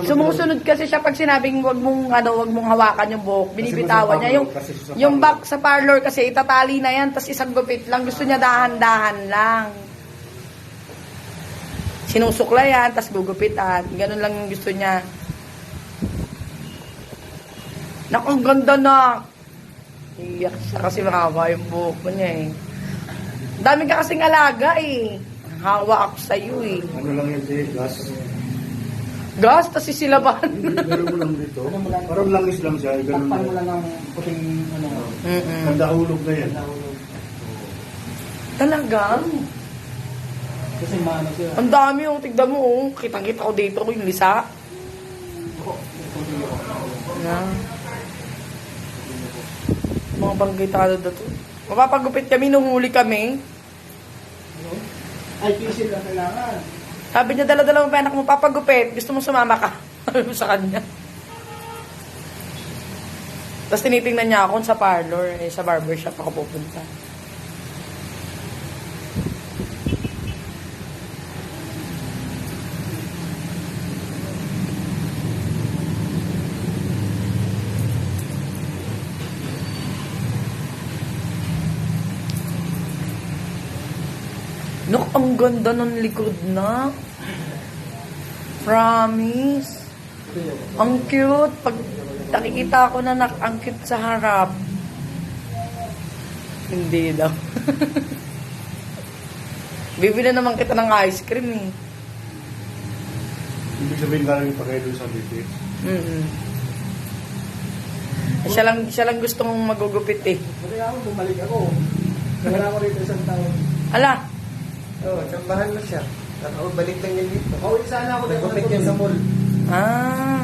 Sumusunod kasi siya pag sinabing wag mong hawakan yung buhok, binibitawan niya yung back sa parlor kasi itatali na yan, tas isang gupit lang, gusto niya dahan-dahan lang. Sinusukla yan, tas gugupitan, ganun lang yung gusto niya. Naku, ang ganda na. Iyak siya kasi mahaba yung buhok ko niya eh. Dami ka kasing alaga eh. Hawa ako sa'yo eh. Ano lang yan, gas. Gas, tas sisilaban. Gano'n mo lang dito. Parang langis lang siya. Gano'n Takpan mo lang ang puting ano. Kandahulog na yan. Talaga? Kasi maano siya. Ang dami yung tigda mo oh. Kitang-kita ko dito yung lisa. Na. Mga banggitado na to. Mapapagupit kami, nuhuli kami. Ay, kisil lang kailangan. Sabi niya, dala-dala mo pa anak mo, papagupit. Gusto mo sumama ka? Sa kanya. Tapos tinitingnan niya ako sa parlor, sa barbershop ako pupunta. Look, ang ganda ng likod na. Promise. Ang cute. Pag nakikita ko na ang cute sa harap. Hindi daw. Bibili naman kita ng ice cream eh. Ibig sabihin galing pa kayo doon sa bitis. Siya lang gusto mong magugupit eh. Kasi ako, bumalik ako. Wala ko rito isang taon. Ala, Oo, tsambahan mo siya. Balik lang yan dito. Pauwi sana ako. Nagupit yan sa mall. ah.